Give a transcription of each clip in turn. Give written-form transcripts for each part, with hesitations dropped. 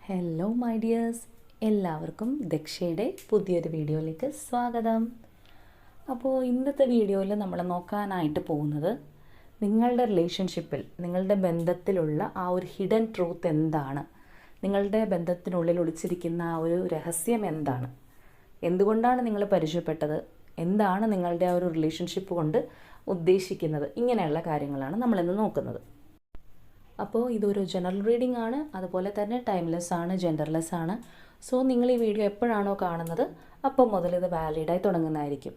Hello my dears, എല്ലാവർക്കും ദക്ഷയുടെ പുതിയൊരു വീഡിയോയിലേക്ക് സ്വാഗതം. അപ്പോൾ ഇന്നത്തെ വീഡിയോയിൽ നമ്മൾ നോക്കാനായിട്ട് പോകുന്നത് നിങ്ങളുടെ റിലേഷൻഷിപ്പിൽ, നിങ്ങളുടെ ബന്ധത്തിലുള്ള ആ ഒരു ഹിഡൻ ട്രൂത്ത് എന്താണ്, നിങ്ങളുടെ ബന്ധത്തിനുള്ളിൽ ഒളിച്ചിരിക്കുന്ന ആ ഒരു രഹസ്യം എന്താണ്, എന്തുകൊണ്ടാണ് നിങ്ങൾ പരിചയപ്പെട്ടത്, എന്താണ് നിങ്ങളുടെ ആ ഒരു റിലേഷൻഷിപ്പ് കൊണ്ട് ഉദ്ദേശിക്കുന്നത്, ഇങ്ങനെയുള്ള കാര്യങ്ങളാണ് നമ്മളിന്ന് നോക്കുന്നത്. അപ്പോൾ ഇതൊരു ജനറൽ റീഡിംഗ് ആണ്, അതുപോലെ തന്നെ ടൈംലെസ് ആണ്, ജെൻഡർലെസ് ആണ്. സോ നിങ്ങൾ ഈ വീഡിയോ എപ്പോഴാണോ കാണുന്നത് അപ്പം മുതൽ ഇത് വാലിഡായി തുടങ്ങുന്നതായിരിക്കും.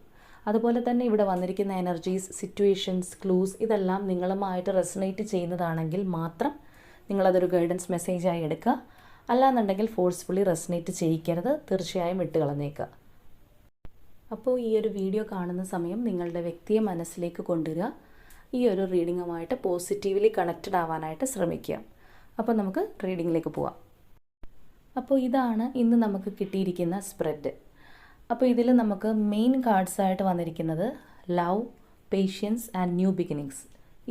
അതുപോലെ തന്നെ ഇവിടെ വന്നിരിക്കുന്ന എനർജീസ്, സിറ്റുവേഷൻസ്, ക്ലൂസ് ഇതെല്ലാം നിങ്ങളുമായിട്ട് റെസണേറ്റ് ചെയ്യുന്നതാണെങ്കിൽ മാത്രം നിങ്ങളതൊരു ഗൈഡൻസ് മെസ്സേജായി എടുക്കുക. അല്ലാന്നുണ്ടെങ്കിൽ ഫോഴ്സ്ഫുള്ളി റെസണേറ്റ് ചെയ്യിക്കരുത്, തീർച്ചയായും വിട്ടുകളഞ്ഞേക്കുക. അപ്പോൾ ഈ ഒരു വീഡിയോ കാണുന്ന സമയം നിങ്ങളുടെ വ്യക്തിയെ മനസ്സിലേക്ക് കൊണ്ടുവരിക. ഈ ഒരു റീഡിങ്ങുമായിട്ട് പോസിറ്റീവ്ലി കണക്റ്റഡ് ആവാനായിട്ട് ശ്രമിക്കുക. അപ്പോൾ നമുക്ക് റീഡിങ്ങിലേക്ക് പോവാം. അപ്പോൾ ഇതാണ് ഇന്ന് നമുക്ക് കിട്ടിയിരിക്കുന്ന സ്പ്രെഡ്. അപ്പോൾ ഇതിൽ നമുക്ക് മെയിൻ കാർഡ്സായിട്ട് വന്നിരിക്കുന്നത് love, patience and new beginnings,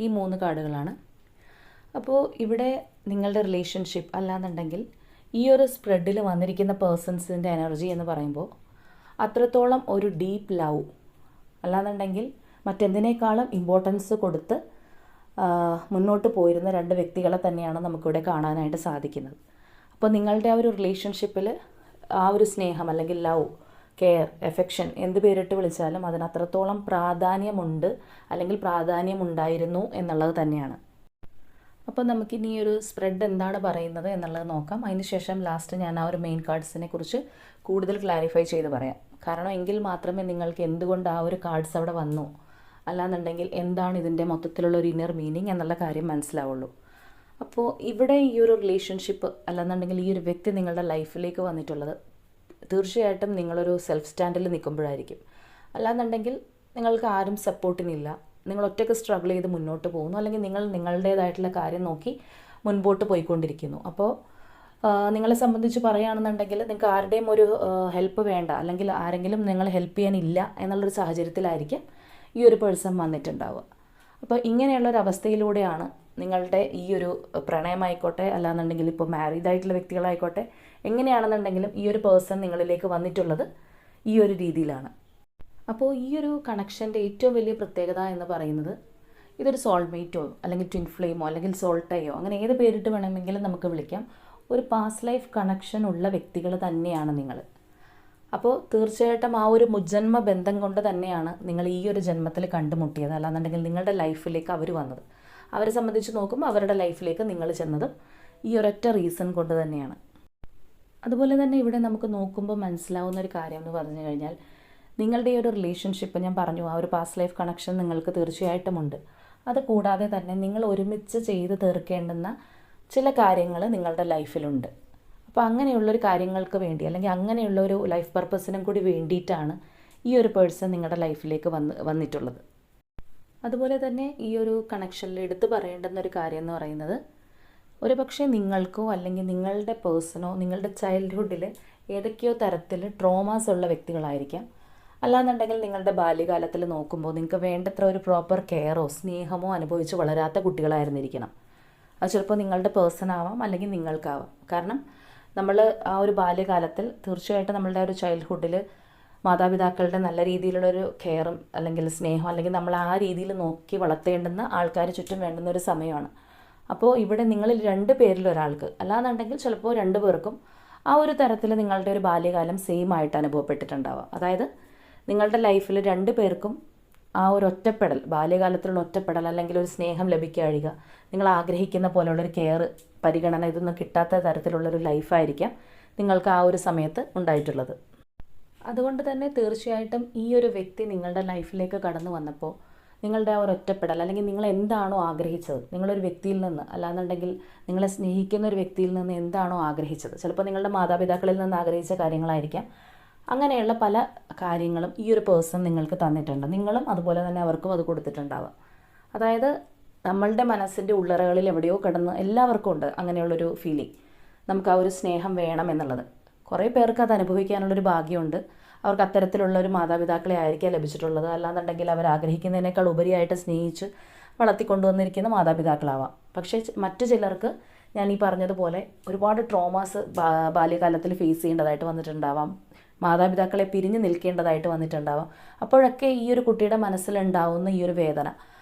ഈ 3 കാർഡുകളാണ്. അപ്പോൾ ഇവിടെ നിങ്ങളുടെ റിലേഷൻഷിപ്പ് അല്ലാന്നുണ്ടെങ്കിൽ ഈ ഒരു സ്പ്രെഡിൽ വന്നിരിക്കുന്ന പേഴ്സൺസിൻ്റെ എനർജി എന്ന് പറയുമ്പോൾ അത്രത്തോളം ഒരു ഡീപ്പ് ലവ്, അല്ലാന്നുണ്ടെങ്കിൽ മറ്റെന്തിനേക്കാളും ഇമ്പോർട്ടൻസ് കൊടുത്ത് മുന്നോട്ട് പോയിരുന്ന 2 വ്യക്തികളെ തന്നെയാണ് നമുക്കിവിടെ കാണാനായിട്ട് സാധിക്കുന്നത്. അപ്പോൾ നിങ്ങളുടെ ആ ഒരു റിലേഷൻഷിപ്പിൽ ആ ഒരു സ്നേഹം അല്ലെങ്കിൽ ലവ്, കെയർ, എഫെക്ഷൻ എന്ത് പേരിട്ട് വിളിച്ചാലും അതിനത്രത്തോളം പ്രാധാന്യമുണ്ട് അല്ലെങ്കിൽ പ്രാധാന്യമുണ്ടായിരുന്നു എന്നുള്ളത് തന്നെയാണ്. അപ്പോൾ നമുക്കിനി ഒരു സ്പ്രെഡ് എന്താണ് പറയുന്നത് എന്നുള്ളത് നോക്കാം. അതിനുശേഷം ലാസ്റ്റ് ഞാൻ ആ ഒരു മെയിൻ കാർഡ്സിനെ കുറിച്ച് കൂടുതൽ ക്ലാരിഫൈ ചെയ്ത് പറയാം. കാരണം എങ്കിൽ മാത്രമേ നിങ്ങൾക്ക് എന്തുകൊണ്ട് ആ ഒരു കാർഡ്സ് അവിടെ വന്നു, അല്ലാന്നുണ്ടെങ്കിൽ എന്താണ് ഇതിൻ്റെ മൊത്തത്തിലുള്ള ഒരു ഇന്നർ മീനിങ് എന്നുള്ള കാര്യം മനസ്സിലാവുള്ളൂ. അപ്പോൾ ഇവിടെ ഈ ഒരു റിലേഷൻഷിപ്പ് അല്ലാന്നുണ്ടെങ്കിൽ ഈ ഒരു വ്യക്തി നിങ്ങളുടെ ലൈഫിലേക്ക് വന്നിട്ടുള്ളത് തീർച്ചയായിട്ടും നിങ്ങളൊരു സെൽഫ് സ്റ്റാൻഡിൽ നിൽക്കുമ്പോഴായിരിക്കും. അല്ലാന്നുണ്ടെങ്കിൽ നിങ്ങൾക്ക് ആരും സപ്പോർട്ടിനില്ല, നിങ്ങൾ ഒറ്റയ്ക്ക് സ്ട്രഗിൾ ചെയ്ത് മുന്നോട്ട് പോകുന്നു, അല്ലെങ്കിൽ നിങ്ങൾ നിങ്ങളുടേതായിട്ടുള്ള കാര്യം നോക്കി മുൻപോട്ട് പോയിക്കൊണ്ടിരിക്കുന്നു. അപ്പോൾ നിങ്ങളെ സംബന്ധിച്ച് പറയുകയാണെന്നുണ്ടെങ്കിൽ നിങ്ങൾക്ക് ആരുടെയും ഒരു ഹെൽപ്പ് വേണ്ട, അല്ലെങ്കിൽ ആരെങ്കിലും നിങ്ങളെ ഹെൽപ്പ് ചെയ്യാനില്ല എന്നുള്ളൊരു സാഹചര്യത്തിലായിരിക്കും ഈ ഒരു പേഴ്സൺ വന്നിട്ടുണ്ടാവുക. അപ്പോൾ ഇങ്ങനെയുള്ളൊരവസ്ഥയിലൂടെയാണ് നിങ്ങളുടെ ഈ ഒരു പ്രണയമായിക്കോട്ടെ, അല്ലാന്നുണ്ടെങ്കിൽ ഇപ്പോൾ മാരീഡ് ആയിട്ടുള്ള വ്യക്തികളായിക്കോട്ടെ, എങ്ങനെയാണെന്നുണ്ടെങ്കിലും ഈ ഒരു പേഴ്സൺ നിങ്ങളിലേക്ക് വന്നിട്ടുള്ളത് ഈ ഒരു രീതിയിലാണ്. അപ്പോൾ ഈ ഒരു കണക്ഷൻ്റെ ഏറ്റവും വലിയ പ്രത്യേകത എന്ന് പറയുന്നത് ഇതൊരു സോൾമേറ്റോ അല്ലെങ്കിൽ ട്വിൻ ഫ്ലെയിമോ അല്ലെങ്കിൽ സോൾട്ടയോ അങ്ങനെ ഏത് പേരിട്ട് വേണമെങ്കിലും നമുക്ക് വിളിക്കാം, ഒരു പാസ്റ്റ് ലൈഫ് കണക്ഷൻ ഉള്ള വ്യക്തികൾ തന്നെയാണ് നിങ്ങൾ. അപ്പോൾ തീർച്ചയായിട്ടും ആ ഒരു മുജ്ജന്മ ബന്ധം കൊണ്ട് തന്നെയാണ് നിങ്ങൾ ഈ ഒരു ജന്മത്തിൽ കണ്ടുമുട്ടിയത്, അല്ലാന്നുണ്ടെങ്കിൽ നിങ്ങളുടെ ലൈഫിലേക്ക് അവർ വന്നത്. അവരെ സംബന്ധിച്ച് നോക്കുമ്പോൾ അവരുടെ ലൈഫിലേക്ക് നിങ്ങൾ ചെന്നതും ഈ ഒരൊറ്റ റീസൺ കൊണ്ട് തന്നെയാണ്. അതുപോലെ തന്നെ ഇവിടെ നമുക്ക് നോക്കുമ്പോൾ മനസ്സിലാവുന്ന ഒരു കാര്യം എന്ന് പറഞ്ഞു കഴിഞ്ഞാൽ നിങ്ങളുടെ ഈ ഒരു റിലേഷൻഷിപ്പ്, ഞാൻ പറഞ്ഞു ആ ഒരു പാസ്റ്റ് ലൈഫ് കണക്ഷൻ നിങ്ങൾക്ക് തീർച്ചയായിട്ടും ഉണ്ട്. അത് കൂടാതെ തന്നെ നിങ്ങൾ ഒരുമിച്ച് ചെയ്ത് തീർക്കേണ്ടുന്ന ചില കാര്യങ്ങൾ നിങ്ങളുടെ ലൈഫിലുണ്ട്. അപ്പോൾ അങ്ങനെയുള്ളൊരു കാര്യങ്ങൾക്ക് വേണ്ടി അല്ലെങ്കിൽ അങ്ങനെയുള്ളൊരു ലൈഫ് പർപ്പസിനും കൂടി വേണ്ടിയിട്ടാണ് ഈ ഒരു പേഴ്സൺ നിങ്ങളുടെ ലൈഫിലേക്ക് വന്നിട്ടുള്ളത്. അതുപോലെ തന്നെ ഈ ഒരു കണക്ഷനിൽ എടുത്തു പറയേണ്ടുന്ന ഒരു കാര്യം എന്ന് പറയുന്നത് ഒരു പക്ഷേ നിങ്ങൾക്കോ അല്ലെങ്കിൽ നിങ്ങളുടെ പേഴ്സണോ നിങ്ങളുടെ ചൈൽഡ്ഹുഡിൽ ഏതൊക്കെയോ തരത്തിൽ ട്രോമാസ് ഉള്ള വ്യക്തികളായിരിക്കാം. അല്ലാന്നുണ്ടെങ്കിൽ നിങ്ങളുടെ ബാല്യകാലത്തിൽ നോക്കുമ്പോൾ നിങ്ങൾക്ക് വേണ്ടത്ര ഒരു പ്രോപ്പർ കെയറോ സ്നേഹമോ അനുഭവിച്ച് വളരാത്ത കുട്ടികളായിരുന്നിരിക്കണം. അത് ചിലപ്പോൾ നിങ്ങളുടെ പേഴ്സൺ ആവാം, അല്ലെങ്കിൽ നിങ്ങൾക്കാവാം. കാരണം നമ്മൾ ആ ഒരു ബാല്യകാലത്തിൽ തീർച്ചയായിട്ടും നമ്മളുടെ ഒരു ചൈൽഡ്ഹുഡിൽ മാതാപിതാക്കളുടെ നല്ല രീതിയിലുള്ളൊരു കെയറും അല്ലെങ്കിൽ സ്നേഹം അല്ലെങ്കിൽ നമ്മൾ ആ രീതിയിൽ നോക്കി വളർത്തേണ്ടുന്ന ആൾക്കാർ ചുറ്റും വേണ്ടുന്ന ഒരു സമയമാണ്. അപ്പോൾ ഇവിടെ നിങ്ങളിൽ 2 പേരിൽ ഒരാൾക്ക്, അല്ലാന്നുണ്ടെങ്കിൽ ചിലപ്പോൾ 2 പേർക്കും ആ ഒരു തരത്തിൽ നിങ്ങളുടെ ഒരു ബാല്യകാലം സെയിം ആയിട്ട് അനുഭവപ്പെട്ടിട്ടുണ്ടാവാം. അതായത് നിങ്ങളുടെ ലൈഫിൽ 2 പേർക്കും ആ ഒരു ഒറ്റപ്പെടൽ, ബാല്യകാലത്തിലുള്ള ഒറ്റപ്പെടൽ അല്ലെങ്കിൽ ഒരു സ്നേഹം ലഭിക്കുക, നിങ്ങൾ ആഗ്രഹിക്കുന്ന പോലെയുള്ളൊരു കെയർ, പരിഗണന ഇതൊന്നും കിട്ടാത്ത തരത്തിലുള്ളൊരു ലൈഫായിരിക്കാം നിങ്ങൾക്ക് ആ ഒരു സമയത്ത് ഉണ്ടായിട്ടുള്ളത്. അതുകൊണ്ട് തന്നെ തീർച്ചയായിട്ടും ഈ ഒരു വ്യക്തി നിങ്ങളുടെ ലൈഫിലേക്ക് കടന്നു വന്നപ്പോൾ നിങ്ങളുടെ ആ ഒരു ഒറ്റപ്പെടൽ അല്ലെങ്കിൽ നിങ്ങൾ എന്താണോ ആഗ്രഹിച്ചത് നിങ്ങളൊരു വ്യക്തിയിൽ നിന്ന്, അല്ലാന്നുണ്ടെങ്കിൽ നിങ്ങളെ സ്നേഹിക്കുന്ന ഒരു വ്യക്തിയിൽ നിന്ന് എന്താണോ ആഗ്രഹിച്ചത്, ചിലപ്പോൾ നിങ്ങളുടെ മാതാപിതാക്കളിൽ നിന്ന് ആഗ്രഹിച്ച കാര്യങ്ങളായിരിക്കാം, അങ്ങനെയുള്ള പല കാര്യങ്ങളും ഈ ഒരു പേഴ്സൺ നിങ്ങൾക്ക് തന്നിട്ടുണ്ട്. നിങ്ങളും അതുപോലെ തന്നെ അവർക്കും അത് കൊടുത്തിട്ടുണ്ടാവാം. അതായത് നമ്മളുടെ മനസ്സിൻ്റെ ഉള്ളറകളിൽ എവിടെയോ കിടന്ന് എല്ലാവർക്കും ഉണ്ട് അങ്ങനെയുള്ളൊരു ഫീലിംഗ്, നമുക്ക് ആ ഒരു സ്നേഹം വേണം എന്നുള്ളത്. കുറേ പേർക്ക് അത് അനുഭവിക്കാനുള്ളൊരു ഭാഗ്യമുണ്ട്. അവർക്ക് അത്തരത്തിലുള്ള ഒരു മാതാപിതാക്കളെ ആയിരിക്കാം ലഭിച്ചിട്ടുള്ളത്, അല്ലാന്നുണ്ടെങ്കിൽ അവർ ആഗ്രഹിക്കുന്നതിനേക്കാൾ ഉപരിയായിട്ട് സ്നേഹിച്ച് വളർത്തിക്കൊണ്ടുവന്നിരിക്കുന്ന മാതാപിതാക്കളാവാം. പക്ഷേ മറ്റു ചിലർക്ക് ഞാൻ ഈ പറഞ്ഞതുപോലെ ഒരുപാട് ട്രോമാസ് ബാല്യകാലത്തിൽ ഫേസ് ചെയ്യേണ്ടതായിട്ട് വന്നിട്ടുണ്ടാവാം, മാതാപിതാക്കളെ പിരിഞ്ഞു നിൽക്കേണ്ടതായിട്ട് വന്നിട്ടുണ്ടാവാം. അപ്പോഴൊക്കെ ഈ ഒരു കുട്ടിയുടെ മനസ്സിലുണ്ടാവുന്ന ഈ ഒരു വേദന,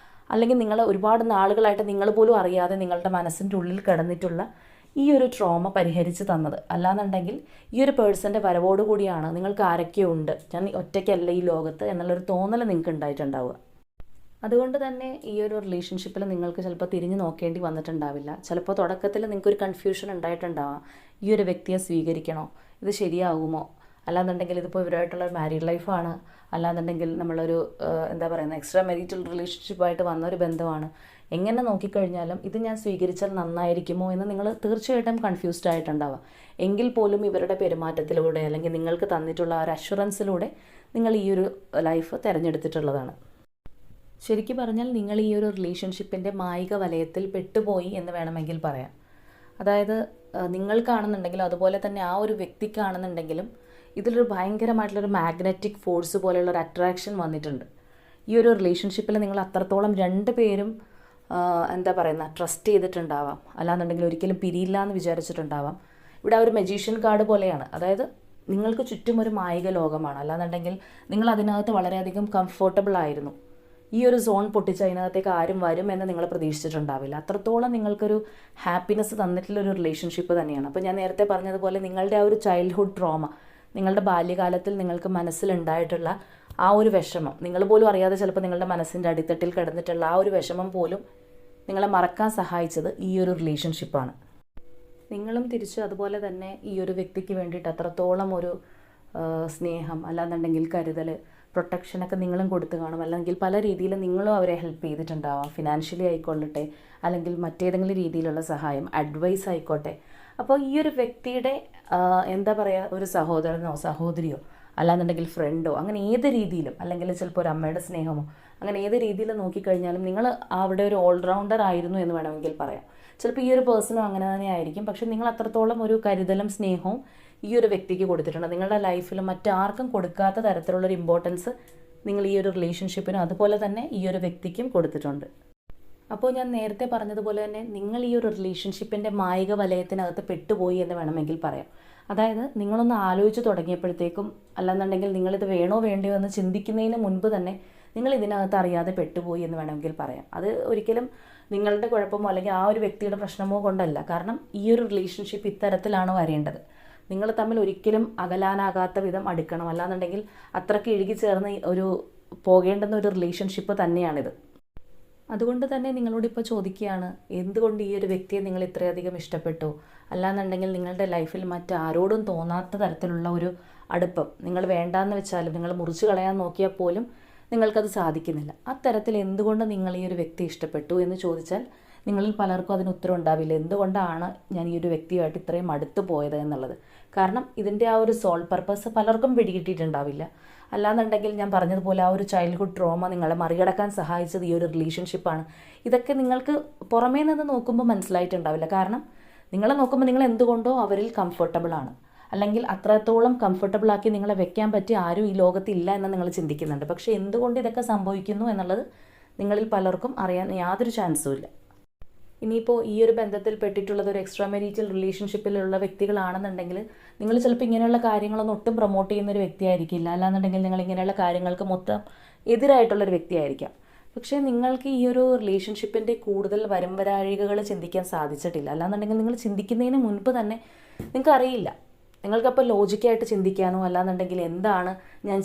അല്ലെങ്കിൽ നിങ്ങൾ ഒരുപാട് നാളുകളായിട്ട് നിങ്ങൾ പോലും അറിയാതെ നിങ്ങളുടെ മനസ്സിൻ്റെ ഉള്ളിൽ കിടന്നിട്ടുള്ള ഈ ഒരു ട്രോമ പരിഹരിച്ച് തന്നത്. അല്ലാന്നുണ്ടെങ്കിൽ ഈ ഒരു പേഴ്സൻ്റെ വരവോടുകൂടിയാണ് നിങ്ങൾക്ക് ആരൊക്കെയോ ഉണ്ട്, ഞാൻ ഒറ്റയ്ക്കല്ല ഈ ലോകത്ത് എന്നുള്ളൊരു തോന്നൽ നിങ്ങൾക്ക് ഉണ്ടായിട്ടുണ്ടാവുക. അതുകൊണ്ട് തന്നെ ഈ ഒരു റിലേഷൻഷിപ്പിൽ നിങ്ങൾക്ക് ചിലപ്പോൾ തിരിഞ്ഞു നോക്കേണ്ടി വന്നിട്ടുണ്ടാവില്ല. ചിലപ്പോൾ തുടക്കത്തിൽ നിങ്ങൾക്കൊരു കൺഫ്യൂഷൻ ഉണ്ടായിട്ടുണ്ടാവാം, ഈ ഒരു വ്യക്തിയെ സ്വീകരിക്കണോ, ഇത് ശരിയാകുമോ, അല്ലാന്നുണ്ടെങ്കിൽ ഇതിപ്പോൾ ഇവരുമായിട്ടുള്ള മാരീഡ് ലൈഫാണ്, അല്ലാന്നുണ്ടെങ്കിൽ നമ്മളൊരു എന്താ പറയുന്നത് എക്സ്ട്രാ മെരിറ്റൽ റിലേഷൻഷിപ്പായിട്ട് വന്നൊരു ബന്ധമാണ്, എങ്ങനെ നോക്കിക്കഴിഞ്ഞാലും ഇത് ഞാൻ സ്വീകരിച്ചാൽ നന്നായിരിക്കുമോ എന്ന് നിങ്ങൾ തീർച്ചയായിട്ടും കൺഫ്യൂസ്ഡ് ആയിട്ടുണ്ടാവുക. എങ്കിൽ പോലും ഇവരുടെ പെരുമാറ്റത്തിലൂടെ അല്ലെങ്കിൽ നിങ്ങൾക്ക് തന്നിട്ടുള്ള ആ ഒരു അഷുറൻസിലൂടെ നിങ്ങൾ ഈ ഒരു ലൈഫ് തിരഞ്ഞെടുത്തിട്ടുള്ളതാണ്. ശരിക്കും പറഞ്ഞാൽ നിങ്ങൾ ഈ ഒരു റിലേഷൻഷിപ്പിൻ്റെ മായിക വലയത്തിൽ പെട്ടുപോയി എന്ന് വേണമെങ്കിൽ പറയാം. അതായത് നിങ്ങൾക്കാണെന്നുണ്ടെങ്കിലും അതുപോലെ തന്നെ ആ ഒരു വ്യക്തിക്കാണെന്നുണ്ടെങ്കിലും ഇതിലൊരു ഭയങ്കരമായിട്ടുള്ളൊരു മാഗ്നറ്റിക് ഫോഴ്സ് പോലെയുള്ളൊരു അട്രാക്ഷൻ വന്നിട്ടുണ്ട്. ഈ ഒരു റിലേഷൻഷിപ്പിൽ നിങ്ങൾ അത്രത്തോളം രണ്ട് പേരും എന്താ പറയുന്ന ട്രസ്റ്റ് ചെയ്തിട്ടുണ്ടാവാം, അല്ലാന്നുണ്ടെങ്കിൽ ഒരിക്കലും പിരിയില്ല എന്ന് വിചാരിച്ചിട്ടുണ്ടാവാം. ഇവിടെ ഒരു മജീഷ്യൻ കാർഡ് പോലെയാണ്. അതായത് നിങ്ങൾക്ക് ചുറ്റും ഒരു മായിക ലോകമാണ്, അല്ലാന്നുണ്ടെങ്കിൽ നിങ്ങൾ അതിനകത്ത് വളരെയധികം കംഫർട്ടബിൾ ആയിരുന്നു. ഈ ഒരു സോൺ പൊട്ടിച്ച് അതിനകത്തേക്ക് ആരും വരും എന്ന് നിങ്ങൾ പ്രതീക്ഷിച്ചിട്ടുണ്ടാവില്ല. അത്രത്തോളം നിങ്ങൾക്കൊരു ഹാപ്പിനെസ് തന്നിട്ടുള്ളൊരു റിലേഷൻഷിപ്പ് തന്നെയാണ്. അപ്പോൾ ഞാൻ നേരത്തെ പറഞ്ഞതുപോലെ നിങ്ങളുടെ ആ ഒരു ചൈൽഡ്ഹുഡ് ട്രോമ, നിങ്ങളുടെ ബാല്യകാലത്തിൽ നിങ്ങൾക്ക് മനസ്സിലുണ്ടായിട്ടുള്ള ആ ഒരു വിഷമം, നിങ്ങൾ പോലും അറിയാതെ ചിലപ്പോൾ നിങ്ങളുടെ മനസ്സിൻ്റെ അടിത്തട്ടിൽ കിടന്നിട്ടുള്ള ആ ഒരു വിഷമം പോലും നിങ്ങളെ മറക്കാൻ സഹായിച്ചത് ഈ ഒരു റിലേഷൻഷിപ്പാണ്. നിങ്ങളും തിരിച്ച് അതുപോലെ തന്നെ ഈ ഒരു വ്യക്തിക്ക് വേണ്ടിയിട്ട് അത്രത്തോളം ഒരു സ്നേഹം, അല്ലാന്നുണ്ടെങ്കിൽ കരുതൽ, പ്രൊട്ടക്ഷനൊക്കെ നിങ്ങളും കൊടുത്തു കാണും. അല്ലെങ്കിൽ പല രീതിയിൽ നിങ്ങളും അവരെ ഹെൽപ്പ് ചെയ്തിട്ടുണ്ടാവാം, ഫിനാൻഷ്യലി ആയിക്കൊള്ളട്ടെ, അല്ലെങ്കിൽ മറ്റേതെങ്കിലും രീതിയിലുള്ള സഹായം, അഡ്വൈസ് ആയിക്കോട്ടെ. അപ്പോൾ ഈ ഒരു വ്യക്തിയുടെ എന്താ പറയുക, ഒരു സഹോദരനോ സഹോദരിയോ അല്ലാന്നുണ്ടെങ്കിൽ ഫ്രണ്ടോ, അങ്ങനെ ഏത് രീതിയിലും, അല്ലെങ്കിൽ ചിലപ്പോൾ ഒരു അമ്മയുടെ സ്നേഹമോ, അങ്ങനെ ഏത് രീതിയിൽ നോക്കിക്കഴിഞ്ഞാലും നിങ്ങൾ അവിടെ ഒരു ഓൾറൗണ്ടർ ആയിരുന്നു എന്ന് വേണമെങ്കിൽ പറയാം. ചിലപ്പോൾ ഈ ഒരു പേഴ്സണും അങ്ങനെ തന്നെ ആയിരിക്കും, പക്ഷെ നിങ്ങൾ അത്രത്തോളം ഒരു കരുതലും സ്നേഹവും ഈ ഒരു വ്യക്തിക്ക് കൊടുത്തിട്ടുണ്ട്. നിങ്ങളുടെ ലൈഫിൽ മറ്റാർക്കും കൊടുക്കാത്ത തരത്തിലുള്ളൊരു ഇമ്പോർട്ടൻസ് നിങ്ങൾ ഈ ഒരു റിലേഷൻഷിപ്പിനും അതുപോലെ തന്നെ ഈ ഒരു വ്യക്തിക്കും കൊടുത്തിട്ടുണ്ട്. അപ്പോൾ ഞാൻ നേരത്തെ പറഞ്ഞതുപോലെ തന്നെ നിങ്ങൾ ഈ ഒരു റിലേഷൻഷിപ്പിൻ്റെ മായിക വലയത്തിനകത്ത് പെട്ടുപോയി എന്ന് വേണമെങ്കിൽ പറയാം. അതായത് നിങ്ങളൊന്ന് ആലോചിച്ച് തുടങ്ങിയപ്പോഴത്തേക്കും, അല്ലെന്നുണ്ടെങ്കിൽ നിങ്ങളിത് വേണോ വേണ്ടയോ എന്ന് ചിന്തിക്കുന്നതിന് മുൻപ് തന്നെ നിങ്ങൾ ഇതിനകത്ത് അറിയാതെ പെട്ടുപോയി എന്ന് വേണമെങ്കിൽ പറയാം. അത് ഒരിക്കലും നിങ്ങളുടെ കുഴപ്പമോ അല്ലെങ്കിൽ ആ ഒരു വ്യക്തിയുടെ പ്രശ്നമോ കൊണ്ടല്ല. കാരണം ഈ ഒരു റിലേഷൻഷിപ്പ് ഇത്തരത്തിലാണ് വരേണ്ടത്. നിങ്ങൾ തമ്മിൽ ഒരിക്കലും അകലാനാകാത്ത വിധം അടുക്കണം, അല്ലാന്നുണ്ടെങ്കിൽ അത്രയ്ക്ക് ഇഴുകി ചേർന്ന് ഒരു പോകേണ്ടുന്ന ഒരു റിലേഷൻഷിപ്പ് തന്നെയാണിത്. അതുകൊണ്ട് തന്നെ നിങ്ങളോട് ഇപ്പോൾ ചോദിക്കുകയാണ്, എന്തുകൊണ്ട് ഈ ഒരു വ്യക്തിയെ നിങ്ങൾ ഇത്രയധികം ഇഷ്ടപ്പെട്ടു, അല്ലാന്നുണ്ടെങ്കിൽ നിങ്ങളുടെ ലൈഫിൽ മറ്റാരോടും തോന്നാത്ത തരത്തിലുള്ള ഒരു അടുപ്പം നിങ്ങൾ വേണ്ടാന്ന് വെച്ചാലും, നിങ്ങൾ മുറിച്ച് കളയാൻ നോക്കിയാൽ പോലും നിങ്ങൾക്കത് സാധിക്കുന്നില്ല. അത്തരത്തിൽ എന്തുകൊണ്ട് നിങ്ങൾ ഈ ഒരു വ്യക്തി ഇഷ്ടപ്പെട്ടു എന്ന് ചോദിച്ചാൽ നിങ്ങളിൽ പലർക്കും അതിന് ഉത്തരം ഉണ്ടാവില്ല. എന്തുകൊണ്ടാണ് ഞാൻ ഈ ഒരു വ്യക്തിയുമായിട്ട് ഇത്രയും അടുത്ത് പോയത് എന്നുള്ളത്. കാരണം ഇതിൻ്റെ ആ ഒരു സോൾ പർപ്പസ് പലർക്കും പിടികിട്ടിയിട്ടുണ്ടാവില്ല. അല്ലാന്നുണ്ടെങ്കിൽ ഞാൻ പറഞ്ഞതുപോലെ ആ ഒരു ചൈൽഡ്ഹുഡ് ട്രോമ നിങ്ങളെ മറികടക്കാൻ സഹായിച്ചത് ഈ ഒരു റിലേഷൻഷിപ്പാണ്. ഇതൊക്കെ നിങ്ങൾക്ക് പുറമേ നിന്ന് നോക്കുമ്പോൾ മനസ്സിലായിട്ടുണ്ടാവില്ല. കാരണം നിങ്ങളെ നോക്കുമ്പോൾ നിങ്ങൾ എന്തുകൊണ്ടോ അവരിൽ കംഫർട്ടബിളാണ്, അല്ലെങ്കിൽ അത്രത്തോളം കംഫർട്ടബിളാക്കി നിങ്ങളെ വെക്കാൻ പറ്റിയ ആരും ഈ ലോകത്തില്ല എന്ന് നിങ്ങൾ ചിന്തിക്കുന്നുണ്ട്. പക്ഷേ എന്തുകൊണ്ട് ഇതൊക്കെ സംഭവിക്കുന്നു എന്നുള്ളത് നിങ്ങളിൽ പലർക്കും അറിയാൻ യാതൊരു ചാൻസും ഇല്ല. ഇനിയിപ്പോൾ ഈ ഒരു ബന്ധത്തിൽ പെട്ടിട്ടുള്ളത് ഒരു എക്സ്ട്രാ മെരീറ്റൽ റിലേഷൻഷിപ്പിലുള്ള വ്യക്തികളാണെന്നുണ്ടെങ്കിൽ നിങ്ങൾ ചിലപ്പോൾ ഇങ്ങനെയുള്ള കാര്യങ്ങളൊന്നും ഒട്ടും പ്രൊമോട്ട് ചെയ്യുന്നൊരു വ്യക്തിയായിരിക്കില്ല. അല്ലാന്നുണ്ടെങ്കിൽ നിങ്ങൾ ഇങ്ങനെയുള്ള കാര്യങ്ങൾക്ക് മൊത്തം എതിരായിട്ടുള്ളൊരു വ്യക്തിയായിരിക്കാം. പക്ഷേ നിങ്ങൾക്ക് ഈ ഒരു റിലേഷൻഷിപ്പിൻ്റെ കൂടുതൽ വരാഴികകൾ ചിന്തിക്കാൻ സാധിച്ചിട്ടില്ല. അല്ലാന്നുണ്ടെങ്കിൽ നിങ്ങൾ ചിന്തിക്കുന്നതിന് മുൻപ് തന്നെ നിങ്ങൾക്ക് അറിയില്ല. നിങ്ങൾക്കപ്പോൾ ലോജിക്കായിട്ട് ചിന്തിക്കാനോ അല്ലാന്നുണ്ടെങ്കിൽ എന്താണ് ഞാൻ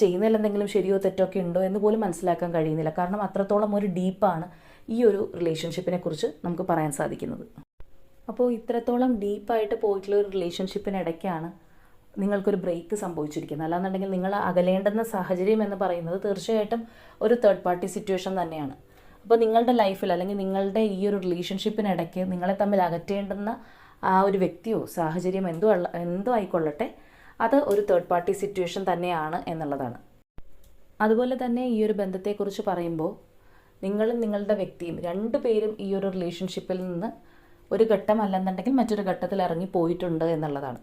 ചെയ്യുന്നതിൽ എന്തെങ്കിലും ശരിയോ തെറ്റോ ഒക്കെ ഉണ്ടോ എന്ന് പോലും മനസ്സിലാക്കാൻ കഴിയുന്നില്ല. കാരണം അത്രത്തോളം ഒരു ഡീപ്പാണ് ഈ ഒരു റിലേഷൻഷിപ്പിനെ കുറിച്ച് നമുക്ക് പറയാൻ സാധിക്കുന്നത്. അപ്പോൾ ഇത്രത്തോളം ഡീപ്പായിട്ട് പോയിട്ടുള്ള ഒരു റിലേഷൻഷിപ്പിനിടയ്ക്കാണ് നിങ്ങൾക്കൊരു ബ്രേക്ക് സംഭവിച്ചിരിക്കുന്നത്. അല്ലാന്നുണ്ടെങ്കിൽ നിങ്ങൾ അകലേണ്ടുന്ന സാഹചര്യം എന്ന് പറയുന്നത് തീർച്ചയായിട്ടും ഒരു തേർഡ് പാർട്ടി സിറ്റുവേഷൻ തന്നെയാണ്. അപ്പോൾ നിങ്ങളുടെ ലൈഫിൽ അല്ലെങ്കിൽ നിങ്ങളുടെ ഈ ഒരു റിലേഷൻഷിപ്പിനിടയ്ക്ക് നിങ്ങളെ തമ്മിൽ അകറ്റേണ്ടുന്ന ആ ഒരു വ്യക്തിയോ സാഹചര്യം എന്തോ ആയിക്കൊള്ളട്ടെ, അത് ഒരു തേർഡ് പാർട്ടി സിറ്റുവേഷൻ തന്നെയാണ് എന്നുള്ളതാണ്. അതുപോലെ തന്നെ ഈ ഒരു ബന്ധത്തെക്കുറിച്ച് പറയുമ്പോൾ നിങ്ങളും നിങ്ങളുടെ വ്യക്തിയും രണ്ടുപേരും ഈ ഒരു റിലേഷൻഷിപ്പിൽ നിന്ന് ഒരു ഘട്ടം അല്ലെന്നുണ്ടെങ്കിൽ മറ്റൊരു ഘട്ടത്തിൽ ഇറങ്ങി പോയിട്ടുണ്ട് എന്നുള്ളതാണ്.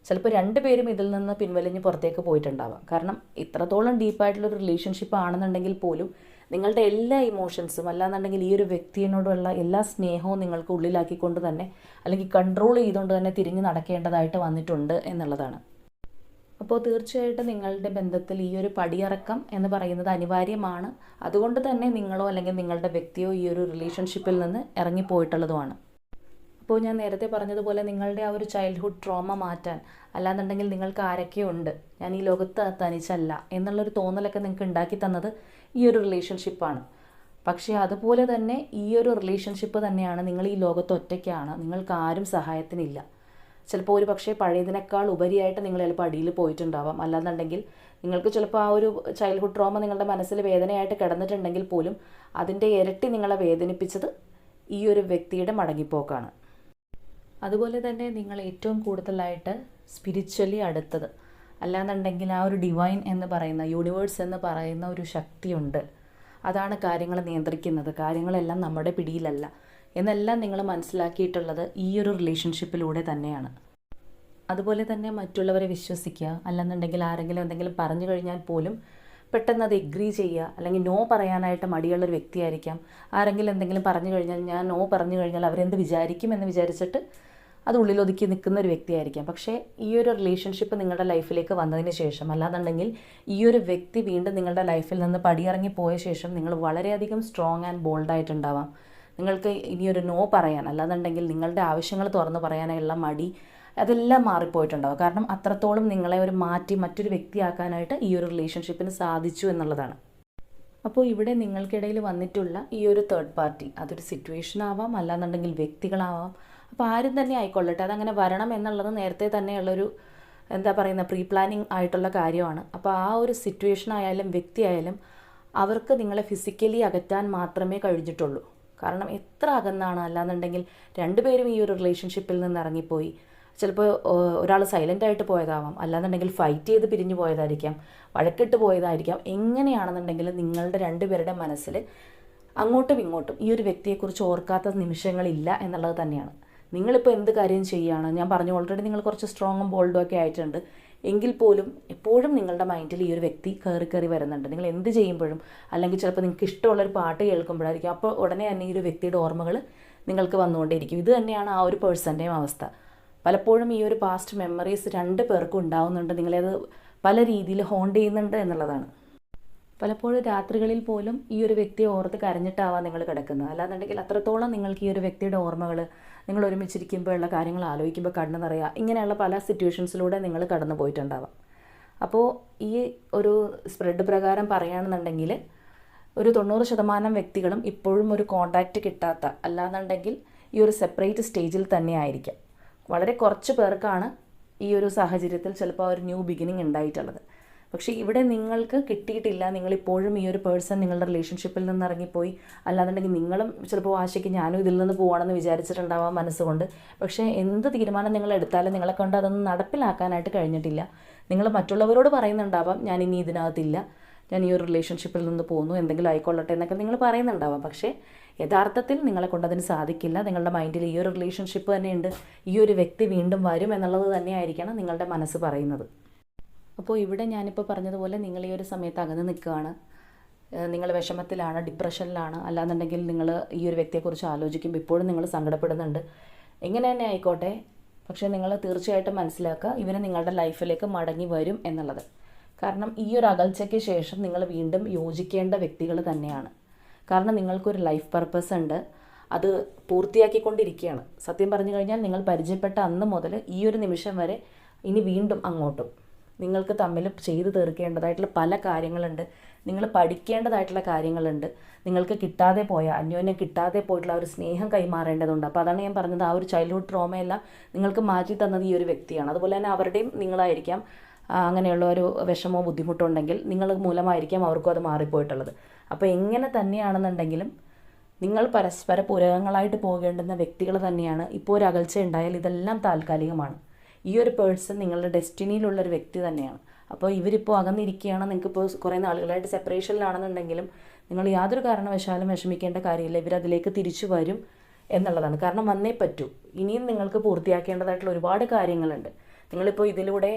ചിലപ്പോൾ രണ്ടുപേരും ഇതിൽ നിന്ന് പിൻവലിഞ്ഞ് പുറത്തേക്ക് പോയിട്ടുണ്ടാവാം. കാരണം ഇത്രത്തോളം ഡീപ്പായിട്ടുള്ളൊരു റിലേഷൻഷിപ്പ് ആണെന്നുണ്ടെങ്കിൽ പോലും നിങ്ങളുടെ എല്ലാ ഇമോഷൻസും അല്ലാന്നുണ്ടെങ്കിൽ ഈ ഒരു വ്യക്തിയോടുള്ള എല്ലാ സ്നേഹവും നിങ്ങൾക്ക് ഉള്ളിലാക്കിക്കൊണ്ട് തന്നെ അല്ലെങ്കിൽ കൺട്രോൾ ചെയ്തുകൊണ്ട് തന്നെ തിരിഞ്ഞ് നടക്കേണ്ടതായിട്ട് വന്നിട്ടുണ്ട് എന്നുള്ളതാണ്. അപ്പോൾ തീർച്ചയായിട്ടും നിങ്ങളുടെ ബന്ധത്തിൽ ഈ ഒരു പടിയിറക്കം എന്ന് പറയുന്നത് അനിവാര്യമാണ്. അതുകൊണ്ട് തന്നെ നിങ്ങളോ അല്ലെങ്കിൽ നിങ്ങളുടെ വ്യക്തിയോ ഈ ഒരു റിലേഷൻഷിപ്പിൽ നിന്ന് ഇറങ്ങിപ്പോയിട്ടുള്ളതുമാണ്. അപ്പോൾ ഞാൻ നേരത്തെ പറഞ്ഞതുപോലെ നിങ്ങളുടെ ആ ഒരു ചൈൽഡ്ഹുഡ് ട്രോമ മാറ്റാൻ, അല്ലാന്നുണ്ടെങ്കിൽ നിങ്ങൾക്ക് ആരൊക്കെയുണ്ട്, ഞാൻ ഈ ലോകത്ത് തനിച്ചല്ല എന്നുള്ളൊരു തോന്നലൊക്കെ നിങ്ങൾക്ക് ഉണ്ടാക്കി തന്നത് ഈ ഒരു റിലേഷൻഷിപ്പാണ്. പക്ഷേ അതുപോലെ തന്നെ ഈ ഒരു റിലേഷൻഷിപ്പ് തന്നെയാണ് നിങ്ങൾ ഈ ലോകത്ത് ഒറ്റയ്ക്കാണ്, നിങ്ങൾക്ക് ആരും സഹായത്തിനില്ല. ചിലപ്പോൾ ഒരു പക്ഷേ പഴയതിനേക്കാൾ ഉപരിയായിട്ട് നിങ്ങൾ ചിലപ്പോൾ അടിയിൽ പോയിട്ടുണ്ടാവാം. അല്ലാന്നുണ്ടെങ്കിൽ നിങ്ങൾക്ക് ചിലപ്പോൾ ആ ഒരു ചൈൽഡ്ഹുഡ് ട്രോമ നിങ്ങളുടെ മനസ്സിൽ വേദനയായിട്ട് കിടന്നിട്ടുണ്ടെങ്കിൽ പോലും അതിൻ്റെ ഇരട്ടി നിങ്ങളെ വേദനിപ്പിച്ചത് ഈ ഒരു വ്യക്തിയുടെ മടങ്ങിപ്പോക്കാണ്. അതുപോലെ തന്നെ നിങ്ങൾ ഏറ്റവും കൂടുതലായിട്ട് സ്പിരിച്വലി അടുത്തത്, അല്ലാന്നുണ്ടെങ്കിൽ ആ ഒരു ഡിവൈൻ എന്ന് പറയുന്ന, യൂണിവേഴ്സ് എന്ന് പറയുന്ന ഒരു ശക്തിയുണ്ട്. അതാണ് കാര്യങ്ങൾ നിയന്ത്രിക്കുന്നത്, കാര്യങ്ങളെല്ലാം നമ്മുടെ പിടിയിലല്ല എന്നെല്ലാം നിങ്ങൾ മനസ്സിലാക്കിയിട്ടുള്ളത് ഈ ഒരു റിലേഷൻഷിപ്പിലൂടെ തന്നെയാണ്. അതുപോലെ തന്നെ മറ്റുള്ളവരെ വിശ്വസിക്കുക, അല്ലെന്നുണ്ടെങ്കിൽ ആരെങ്കിലും എന്തെങ്കിലും പറഞ്ഞു കഴിഞ്ഞാൽ പോലും പെട്ടെന്ന് അത് എഗ്രി ചെയ്യുക, അല്ലെങ്കിൽ നോ പറയാനായിട്ട് മടിയുള്ളൊരു വ്യക്തിയായിരിക്കാം. ആരെങ്കിലും എന്തെങ്കിലും പറഞ്ഞു കഴിഞ്ഞാൽ ഞാൻ നോ പറഞ്ഞു കഴിഞ്ഞാൽ അവരെന്ത് വിചാരിക്കും എന്ന് വിചാരിച്ചിട്ട് അത് ഉള്ളിലൊതുക്കി നിൽക്കുന്ന ഒരു വ്യക്തിയായിരിക്കാം. പക്ഷേ ഈ ഒരു റിലേഷൻഷിപ്പ് നിങ്ങളുടെ ലൈഫിലേക്ക് വന്നതിന് ശേഷം, അല്ലാന്നുണ്ടെങ്കിൽ ഈ ഒരു വ്യക്തി വീണ്ടും നിങ്ങളുടെ ലൈഫിൽ നിന്ന് പടിയിറങ്ങി പോയ ശേഷം നിങ്ങൾ വളരെയധികം സ്ട്രോങ് ആൻഡ് ബോൾഡായിട്ടുണ്ടാവാം. നിങ്ങൾക്ക് ഇനിയൊരു നോ പറയാൻ, അല്ലാന്നുണ്ടെങ്കിൽ നിങ്ങളുടെ ആവശ്യങ്ങൾ തുറന്നു പറയാനുള്ള മടി, അതെല്ലാം മാറിപ്പോയിട്ടുണ്ടാവും. കാരണം അത്രത്തോളം നിങ്ങളെ ഒരു മാറ്റി മറ്റൊരു വ്യക്തിയാക്കാനായിട്ട് ഈ ഒരു റിലേഷൻഷിപ്പിന് സാധിച്ചു എന്നുള്ളതാണ്. അപ്പോൾ ഇവിടെ നിങ്ങൾക്കിടയിൽ വന്നിട്ടുള്ള ഈ ഒരു തേർഡ് പാർട്ടി, അതൊരു സിറ്റുവേഷൻ ആവാം, അല്ലാന്നുണ്ടെങ്കിൽ വ്യക്തികളാവാം, അപ്പോൾ ആരും തന്നെ ആയിക്കൊള്ളട്ടെ, അതങ്ങനെ വരണം എന്നുള്ളത് നേരത്തെ തന്നെയുള്ളൊരു പ്രീ പ്ലാനിങ് ആയിട്ടുള്ള കാര്യമാണ്. അപ്പോൾ ആ ഒരു സിറ്റുവേഷൻ ആയാലും വ്യക്തി ആയാലും അവർക്ക് നിങ്ങളെ ഫിസിക്കലി അകറ്റാൻ മാത്രമേ കഴിഞ്ഞിട്ടുള്ളൂ. കാരണം എത്ര അകന്നാണ്, അല്ലാന്നുണ്ടെങ്കിൽ രണ്ടുപേരും ഈ ഒരു റിലേഷൻഷിപ്പിൽ നിന്ന് ഇറങ്ങിപ്പോയി. ചിലപ്പോൾ ഒരാൾ സൈലൻ്റ് ആയിട്ട് പോയതാവാം, അല്ലാന്നുണ്ടെങ്കിൽ ഫൈറ്റ് ചെയ്ത് പിരിഞ്ഞു പോയതായിരിക്കാം, വഴക്കിട്ട് പോയതായിരിക്കാം. എങ്ങനെയാണെന്നുണ്ടെങ്കിൽ നിങ്ങളുടെ രണ്ടുപേരുടെ മനസ്സിൽ അങ്ങോട്ടും ഇങ്ങോട്ടും ഈ ഒരു വ്യക്തിയെക്കുറിച്ച് ഓർക്കാത്ത നിമിഷങ്ങളില്ല എന്നുള്ളത് തന്നെയാണ്. നിങ്ങളിപ്പോൾ എന്ത് കാര്യം ചെയ്യുകയാണ്, ഞാൻ പറഞ്ഞു ഓൾറെഡി നിങ്ങൾ കുറച്ച് സ്ട്രോങ്ങും ബോൾഡും ഒക്കെ ആയിട്ടുണ്ട്, എങ്കിൽ പോലും എപ്പോഴും നിങ്ങളുടെ മൈൻഡിൽ ഈ ഒരു വ്യക്തി കയറി വരുന്നുണ്ട്. നിങ്ങൾ എന്ത് ചെയ്യുമ്പോഴും, അല്ലെങ്കിൽ ചിലപ്പോൾ നിങ്ങൾക്ക് ഇഷ്ടമുള്ളൊരു പാട്ട് കേൾക്കുമ്പോഴായിരിക്കും, അപ്പോൾ ഉടനെ തന്നെ ഈ ഒരു വ്യക്തിയുടെ ഓർമ്മകൾ നിങ്ങൾക്ക് വന്നുകൊണ്ടേയിരിക്കും. ഇത് തന്നെയാണ് ആ ഒരു പേഴ്സൻ്റെയും അവസ്ഥ. പലപ്പോഴും ഈ ഒരു പാസ്റ്റ് മെമ്മറീസ് രണ്ട് പേർക്കും ഉണ്ടാവുന്നുണ്ട്, നിങ്ങളത് പല രീതിയിൽ ഹോണ്ട് ചെയ്യുന്നുണ്ട് എന്നുള്ളതാണ്. പലപ്പോഴും രാത്രികളിൽ പോലും ഈ ഒരു വ്യക്തിയെ ഓർത്ത് കരഞ്ഞിട്ടാവാം നിങ്ങൾ കിടക്കുന്നത്. അല്ലാന്നുണ്ടെങ്കിൽ അത്രത്തോളം നിങ്ങൾക്ക് ഈ ഒരു വ്യക്തിയുടെ ഓർമ്മകൾ, നിങ്ങൾ ഒരുമിച്ചിരിക്കുമ്പോഴുള്ള കാര്യങ്ങൾ ആലോചിക്കുമ്പോൾ കണ്ണ് നിറയുക, ഇങ്ങനെയുള്ള പല സിറ്റുവേഷൻസിലൂടെ നിങ്ങൾ കടന്നു പോയിട്ടുണ്ടാവാം. അപ്പോൾ ഈ ഒരു സ്പ്രെഡ് പ്രകാരം പറയുകയാണെന്നുണ്ടെങ്കിൽ ഒരു 90% വ്യക്തികളും ഇപ്പോഴും ഒരു കോണ്ടാക്റ്റ് കിട്ടാത്ത, അല്ലാന്നുണ്ടെങ്കിൽ ഈ ഒരു സെപ്പറേറ്റ് സ്റ്റേജിൽ തന്നെ ആയിരിക്കാം. വളരെ കുറച്ച് പേർക്കാണ് ഈ ഒരു സാഹചര്യത്തിൽ ചിലപ്പോൾ ഒരു ന്യൂ ബിഗിനിങ് ഉണ്ടായിട്ടുള്ളത്. പക്ഷേ ഇവിടെ നിങ്ങൾക്ക് കിട്ടിയിട്ടില്ല, നിങ്ങളിപ്പോഴും ഈ ഒരു പേഴ്സൺ നിങ്ങളുടെ റിലേഷൻഷിപ്പിൽ നിന്ന് ഇറങ്ങിപ്പോയി, അല്ലാന്നുണ്ടെങ്കിൽ നിങ്ങളും ചിലപ്പോൾ ആശയ്ക്ക് ഞാനും ഇതിൽ നിന്ന് പോകണമെന്ന് വിചാരിച്ചിട്ടുണ്ടാവാം മനസ്സുകൊണ്ട്. പക്ഷേ എന്ത് തീരുമാനം നിങ്ങൾ എടുത്താലും നിങ്ങളെ കൊണ്ട് അതൊന്നും നടപ്പിലാക്കാനായിട്ട് കഴിഞ്ഞിട്ടില്ല. നിങ്ങൾ മറ്റുള്ളവരോട് പറയുന്നുണ്ടാവാം ഞാൻ ഇനി ഇതിനകത്തില്ല, ഞാൻ ഈ ഒരു റിലേഷൻഷിപ്പിൽ നിന്ന് പോകുന്നു, എന്തെങ്കിലും ആയിക്കൊള്ളട്ടെ എന്നൊക്കെ നിങ്ങൾ പറയുന്നുണ്ടാവാം. പക്ഷേ യഥാർത്ഥത്തിൽ നിങ്ങളെ കൊണ്ട് അതിന് സാധിക്കില്ല. നിങ്ങളുടെ മൈൻഡിൽ ഈ ഒരു റിലേഷൻഷിപ്പ് തന്നെയുണ്ട്, ഈ ഒരു വ്യക്തി വീണ്ടും വരും എന്നുള്ളത് തന്നെയായിരിക്കണം നിങ്ങളുടെ മനസ്സ് പറയുന്നത്. അപ്പോൾ ഇവിടെ ഞാനിപ്പോൾ പറഞ്ഞതുപോലെ നിങ്ങൾ ഈ ഒരു സമയത്ത് അകന്ന് നിൽക്കുകയാണ്, നിങ്ങൾ വിഷമത്തിലാണ്, ഡിപ്രഷനിലാണ്, അല്ലാന്നുണ്ടെങ്കിൽ നിങ്ങൾ ഈ ഒരു വ്യക്തിയെക്കുറിച്ച് ആലോചിക്കുമ്പോൾ ഇപ്പോഴും നിങ്ങൾ സങ്കടപ്പെടുന്നുണ്ട്. എങ്ങനെ തന്നെ ആയിക്കോട്ടെ, പക്ഷേ നിങ്ങൾ തീർച്ചയായിട്ടും മനസ്സിലാക്കുക ഇവന് നിങ്ങളുടെ ലൈഫിലേക്ക് മടങ്ങി വരും എന്നുള്ളത്. കാരണം ഈ ഒരു അകൽച്ചയ്ക്ക് ശേഷം നിങ്ങൾ വീണ്ടും യോജിക്കേണ്ട വ്യക്തികൾ തന്നെയാണ്. കാരണം നിങ്ങൾക്കൊരു ലൈഫ് പർപ്പസ് ഉണ്ട്, അത് പൂർത്തിയാക്കിക്കൊണ്ടിരിക്കുകയാണ്. സത്യം പറഞ്ഞു കഴിഞ്ഞാൽ നിങ്ങൾ പരിചയപ്പെട്ട അന്ന് മുതൽ ഈ ഒരു നിമിഷം വരെ ഇനി വീണ്ടും അങ്ങോട്ടും നിങ്ങൾക്ക് തമ്മിൽ ചെയ്തു തീർക്കേണ്ടതായിട്ടുള്ള പല കാര്യങ്ങളുണ്ട്, നിങ്ങൾ പഠിക്കേണ്ടതായിട്ടുള്ള കാര്യങ്ങളുണ്ട്, നിങ്ങൾക്ക് കിട്ടാതെ പോയ, അന്യോന്യം കിട്ടാതെ പോയിട്ടുള്ള ഒരു സ്നേഹം കൈമാറേണ്ടതുണ്ട്. അപ്പോൾ അതാണ് ഞാൻ പറഞ്ഞത്, ആ ഒരു ചൈൽഡ്ഹുഡ് ട്രോമയെല്ലാം നിങ്ങൾക്ക് മാറ്റി തന്നത് ഈ ഒരു വ്യക്തിയാണ്. അതുപോലെ തന്നെ അവരുടെയും നിങ്ങളായിരിക്കാം അങ്ങനെയുള്ള ഒരു വിഷമോ ബുദ്ധിമുട്ടോ ഉണ്ടെങ്കിൽ നിങ്ങൾ മൂലമായിരിക്കാം അവർക്കും അത് മാറിപ്പോയിട്ടുള്ളത്. അപ്പോൾ എങ്ങനെ തന്നെയാണെന്നുണ്ടെങ്കിലും നിങ്ങൾ പരസ്പര പൂരകങ്ങളായിട്ട് പോകേണ്ടുന്ന വ്യക്തികൾ തന്നെയാണ്. ഇപ്പോൾ ഒരു അകൽച്ച ഉണ്ടായാൽ ഇതെല്ലാം താൽക്കാലികമാണ്. ഈ ഒരു പേഴ്സൺ നിങ്ങളുടെ ഡെസ്റ്റിനിയിലുള്ളൊരു വ്യക്തി തന്നെയാണ്. അപ്പോൾ ഇവരിപ്പോൾ അകന്നിരിക്കുകയാണ്, നിങ്ങൾക്കിപ്പോൾ കുറേ നാളുകളായിട്ട് സെപ്പറേഷനിലാണെന്നുണ്ടെങ്കിലും നിങ്ങൾ യാതൊരു കാരണവശാലും വിഷമിക്കേണ്ട കാര്യമില്ല, ഇവരതിലേക്ക് തിരിച്ചു വരും എന്നുള്ളതാണ്. കാരണം വന്നേ പറ്റൂ. ഇനിയും നിങ്ങൾക്ക് പൂർത്തിയാക്കേണ്ടതായിട്ടുള്ള ഒരുപാട് കാര്യങ്ങളുണ്ട്. നിങ്ങളിപ്പോൾ ഇതിലൂടെ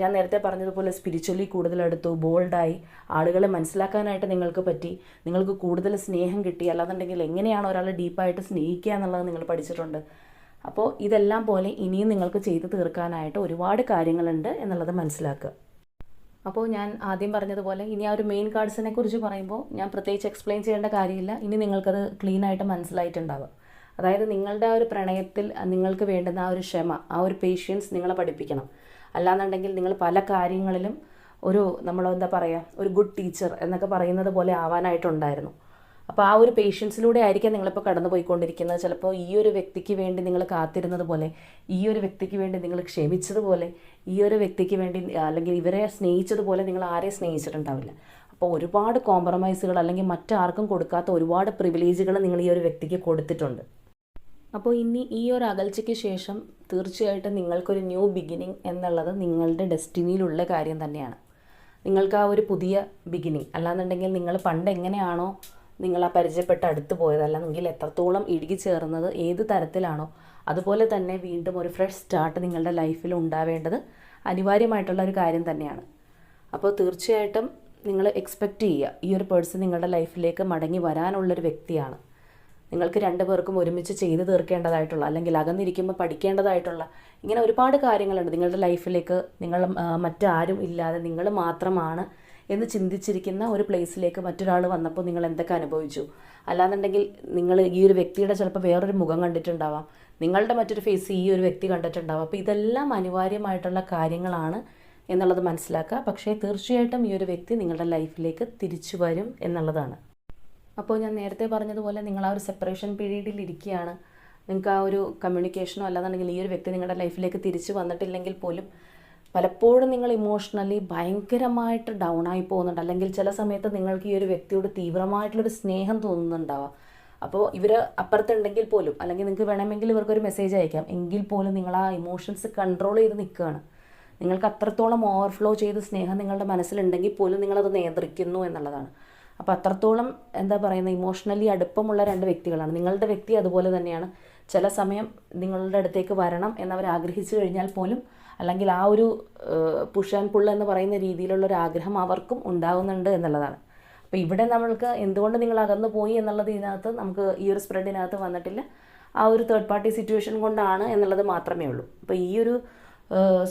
ഞാൻ നേരത്തെ പറഞ്ഞതുപോലെ സ്പിരിച്വലി കൂടുതലെടുത്തു, ബോൾഡായി, ആളുകളെ മനസ്സിലാക്കാനായിട്ട് നിങ്ങൾക്ക് പറ്റി, നിങ്ങൾക്ക് കൂടുതൽ സ്നേഹം കിട്ടി. അല്ലാന്നുണ്ടെങ്കിൽ എങ്ങനെയാണ് ഒരാളെ ഡീപ്പായിട്ട് സ്നേഹിക്കുക എന്നുള്ളത് നിങ്ങൾ പഠിച്ചിട്ടുണ്ട്. അപ്പോൾ ഇതെല്ലാം പോലെ ഇനിയും നിങ്ങൾക്ക് ചെയ്തു തീർക്കാനായിട്ട് ഒരുപാട് കാര്യങ്ങളുണ്ട് എന്നുള്ളത് മനസ്സിലാക്കുക. അപ്പോൾ ഞാൻ ആദ്യം പറഞ്ഞതുപോലെ ഇനി ആ ഒരു മെയിൻ കാർഡ്സിനെ കുറിച്ച് പറയുമ്പോൾ ഞാൻ പ്രത്യേകിച്ച് എക്സ്പ്ലെയിൻ ചെയ്യേണ്ട കാര്യമില്ല. ഇനി നിങ്ങൾക്കത് ക്ലീനായിട്ട് മനസ്സിലായിട്ടുണ്ടാവുക. അതായത് നിങ്ങളുടെ ആ ഒരു പ്രണയത്തിൽ നിങ്ങൾക്ക് വേണ്ടുന്ന ആ ഒരു ക്ഷമ, ആ ഒരു പേഷ്യൻസ് നിങ്ങളെ പഠിപ്പിക്കണം. അല്ലാന്നുണ്ടെങ്കിൽ നിങ്ങൾ പല കാര്യങ്ങളിലും നമ്മളെന്താ പറയുക, ഒരു ഗുഡ് ടീച്ചർ എന്നൊക്കെ പറയുന്നത് പോലെ ആവാനായിട്ടുണ്ടായിരുന്നു. അപ്പോൾ ആ ഒരു പേഷ്യൻസിലൂടെ ആയിരിക്കാം നിങ്ങളിപ്പോൾ കടന്നു പോയിക്കൊണ്ടിരിക്കുന്നത്. ചിലപ്പോൾ ഈ ഒരു വ്യക്തിക്ക് വേണ്ടി നിങ്ങൾ കാത്തിരുന്നത് പോലെ, ഈ ഒരു വ്യക്തിക്ക് വേണ്ടി നിങ്ങൾ ക്ഷമിച്ചതുപോലെ, ഈ ഒരു വ്യക്തിക്ക് വേണ്ടി അല്ലെങ്കിൽ ഇവരെ സ്നേഹിച്ചതുപോലെ നിങ്ങൾ ആരെയും സ്നേഹിച്ചിട്ടുണ്ടാവില്ല. അപ്പോൾ ഒരുപാട് കോംപ്രമൈസുകൾ അല്ലെങ്കിൽ മറ്റാർക്കും കൊടുക്കാത്ത ഒരുപാട് പ്രിവിലേജുകൾ നിങ്ങൾ ഈ ഒരു വ്യക്തിക്ക് കൊടുത്തിട്ടുണ്ട്. അപ്പോൾ ഇനി ഈ ഒരു അകൽച്ചയ്ക്ക് ശേഷം തീർച്ചയായിട്ടും നിങ്ങൾക്കൊരു ന്യൂ ബിഗിനിങ് എന്നുള്ളത് നിങ്ങളുടെ ഡെസ്റ്റിനിയിലുള്ള കാര്യം തന്നെയാണ്. നിങ്ങൾക്ക് ആ ഒരു പുതിയ ബിഗിനിങ്, അല്ലാന്നുണ്ടെങ്കിൽ നിങ്ങൾ പണ്ട് എങ്ങനെയാണോ നിങ്ങൾ ആ പരിചയപ്പെട്ട് അടുത്ത് പോയത്, അല്ലെങ്കിൽ എത്രത്തോളം ഇടുകി ചേർന്നത് ഏത് തരത്തിലാണോ അതുപോലെ തന്നെ വീണ്ടും ഒരു ഫ്രഷ് സ്റ്റാർട്ട് നിങ്ങളുടെ ലൈഫിൽ ഉണ്ടാവേണ്ടത് അനിവാര്യമായിട്ടുള്ള ഒരു കാര്യം തന്നെയാണ്. അപ്പോൾ തീർച്ചയായിട്ടും നിങ്ങൾ എക്സ്പെക്റ്റ് ചെയ്യുക ഈ ഒരു പേഴ്സൺ നിങ്ങളുടെ ലൈഫിലേക്ക് മടങ്ങി വരാനുള്ളൊരു വ്യക്തിയാണ്. നിങ്ങൾക്ക് രണ്ടുപേർക്കും ഒരുമിച്ച് ചെയ്ത് തീർക്കേണ്ടതായിട്ടുള്ള, അല്ലെങ്കിൽ അകന്നിരിക്കുമ്പോൾ പഠിക്കേണ്ടതായിട്ടുള്ള ഇങ്ങനെ ഒരുപാട് കാര്യങ്ങളുണ്ട്. നിങ്ങളുടെ ലൈഫിലേക്ക് നിങ്ങൾ മറ്റാരും ഇല്ലാതെ നിങ്ങൾ മാത്രമാണ് എന്ന് ചിന്തിച്ചിരിക്കുന്ന ഒരു പ്ലേസിലേക്ക് മറ്റൊരാൾ വന്നപ്പോൾ നിങ്ങൾ എന്തൊക്കെ അനുഭവിച്ചു. അല്ലാന്നുണ്ടെങ്കിൽ നിങ്ങൾ ഈ ഒരു വ്യക്തിയുടെ ചിലപ്പോൾ വേറൊരു മുഖം കണ്ടിട്ടുണ്ടാവാം, നിങ്ങളുടെ മറ്റൊരു ഫേസ് ഈ ഒരു വ്യക്തി കണ്ടിട്ടുണ്ടാവാം. അപ്പോൾ ഇതെല്ലാം അനിവാര്യമായിട്ടുള്ള കാര്യങ്ങളാണ് എന്നുള്ളത് മനസ്സിലാക്കുക. പക്ഷേ തീർച്ചയായിട്ടും ഈ ഒരു വ്യക്തി നിങ്ങളുടെ ലൈഫിലേക്ക് തിരിച്ചു വരും എന്നുള്ളതാണ്. അപ്പോൾ ഞാൻ നേരത്തെ പറഞ്ഞതുപോലെ നിങ്ങൾ ആ ഒരു സെപ്പറേഷൻ പീരീഡിൽ ഇരിക്കുകയാണ്. നിങ്ങൾക്ക് ആ ഒരു കമ്മ്യൂണിക്കേഷനോ അല്ലാന്നുണ്ടെങ്കിൽ ഈ ഒരു വ്യക്തി നിങ്ങളുടെ ലൈഫിലേക്ക് തിരിച്ചു വന്നിട്ടില്ലെങ്കിൽ പോലും പലപ്പോഴും നിങ്ങൾ ഇമോഷണലി ഭയങ്കരമായിട്ട് ഡൗൺ ആയി പോകുന്നുണ്ട്. അല്ലെങ്കിൽ ചില സമയത്ത് നിങ്ങൾക്ക് ഈ ഒരു വ്യക്തിയോട് തീവ്രമായിട്ടുള്ളൊരു സ്നേഹം തോന്നുന്നുണ്ടാവാം. അപ്പോൾ ഇവർ അപ്പുറത്തുണ്ടെങ്കിൽ പോലും, അല്ലെങ്കിൽ നിങ്ങൾക്ക് വേണമെങ്കിൽ ഇവർക്കൊരു മെസ്സേജ് അയക്കാം, എങ്കിൽ പോലും നിങ്ങൾ ആ ഇമോഷൻസ് കൺട്രോൾ ചെയ്ത് നിൽക്കുകയാണ്. നിങ്ങൾക്ക് അത്രത്തോളം ഓവർഫ്ലോ ചെയ്ത് സ്നേഹം നിങ്ങളുടെ മനസ്സിലുണ്ടെങ്കിൽ പോലും നിങ്ങളത് നിയന്ത്രിക്കുന്നു എന്നുള്ളതാണ്. അപ്പോൾ അത്രത്തോളം എന്താ പറയുന്നത്, ഇമോഷണലി അടുപ്പമുള്ള രണ്ട് വ്യക്തികളാണ്. നിങ്ങളുടെ വ്യക്തി അതുപോലെ തന്നെയാണ്. ചില സമയം നിങ്ങളുടെ അടുത്തേക്ക് വരണം എന്നവർ ആഗ്രഹിച്ചു കഴിഞ്ഞാൽ പോലും, അല്ലെങ്കിൽ ആ ഒരു പുഷ് ആൻഡ് പുൾ എന്ന് പറയുന്ന രീതിയിലുള്ളൊരു ആഗ്രഹം അവർക്കും ഉണ്ടാകുന്നുണ്ട് എന്നുള്ളതാണ്. അപ്പോൾ ഇവിടെ നമ്മൾക്ക് എന്തുകൊണ്ട് നിങ്ങൾ അകന്നു പോയി എന്നുള്ളത് ഇതിനകത്ത് നമുക്ക് ഈ ഒരു സ്പ്രെഡിനകത്ത് വന്നിട്ടില്ല. ആ ഒരു തേർഡ് പാർട്ടി സിറ്റുവേഷൻ കൊണ്ടാണ് എന്നുള്ളത് മാത്രമേ ഉള്ളൂ. അപ്പോൾ ഈ ഒരു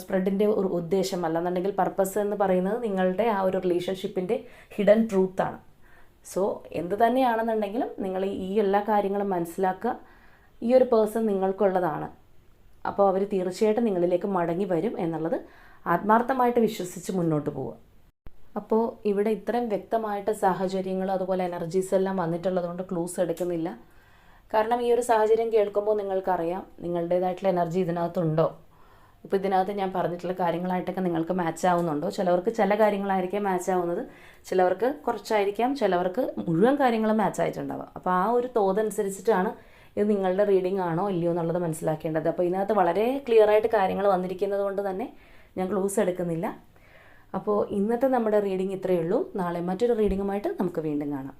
സ്പ്രെഡിൻ്റെ ഒരു ഉദ്ദേശം അല്ലെന്നുണ്ടെങ്കിൽ പർപ്പസ് എന്ന് പറയുന്നത് നിങ്ങളുടെ ആ ഒരു റിലേഷൻഷിപ്പിൻ്റെ ഹിഡൻ ട്രൂത്താണ്. സോ എന്ത് തന്നെയാണെന്നുണ്ടെങ്കിലും നിങ്ങൾ ഈ എല്ലാ കാര്യങ്ങളും മനസ്സിലാക്കുക. ഈ ഒരു പേഴ്സൺ നിങ്ങൾക്കുള്ളതാണ്. അപ്പോൾ അവർ തീർച്ചയായിട്ടും നിങ്ങളിലേക്ക് മടങ്ങി വരും എന്നുള്ളത് ആത്മാർത്ഥമായിട്ട് വിശ്വസിച്ച് മുന്നോട്ട് പോവുക. അപ്പോൾ ഇവിടെ ഇത്രയും വ്യക്തമായിട്ട് സാഹചര്യങ്ങളും അതുപോലെ എനർജീസ് എല്ലാം വന്നിട്ടുള്ളതുകൊണ്ട് ക്ലൂസ് എടുക്കുന്നില്ല. കാരണം ഈ ഒരു സാഹചര്യം കേൾക്കുമ്പോൾ നിങ്ങൾക്കറിയാം നിങ്ങളുടേതായിട്ടുള്ള എനർജി ഇതിനകത്തുണ്ടോ. ഇപ്പോൾ ഇതിനകത്ത് ഞാൻ പറഞ്ഞിട്ടുള്ള കാര്യങ്ങളായിട്ടൊക്കെ നിങ്ങൾക്ക് മാച്ച് ആവുന്നുണ്ടോ. ചിലവർക്ക് ചില കാര്യങ്ങളായിരിക്കാം മാച്ച് ആവുന്നത്, ചിലവർക്ക് കുറച്ചായിരിക്കാം, ചിലവർക്ക് മുഴുവൻ കാര്യങ്ങളും മാച്ച് ആയിട്ടുണ്ടാവുക. അപ്പോൾ ആ ഒരു തോതനുസരിച്ചിട്ടാണ് ഇത് നിങ്ങളുടെ റീഡിംഗ് ആണോ ഇല്ലയോ എന്നുള്ളത് മനസ്സിലാക്കേണ്ടത്. അപ്പോൾ ഇതിനകത്ത് വളരെ ക്ലിയറായിട്ട് കാര്യങ്ങൾ വന്നിരിക്കുന്നത് കൊണ്ട് തന്നെ ഞാൻ ക്ലൂസ് എടുക്കുന്നില്ല. അപ്പോൾ ഇന്നത്തെ നമ്മുടെ റീഡിംഗ് ഇത്രയേ ഉള്ളൂ. നാളെ മറ്റൊരു റീഡിങ്ങുമായിട്ട് നമുക്ക് വീണ്ടും കാണാം.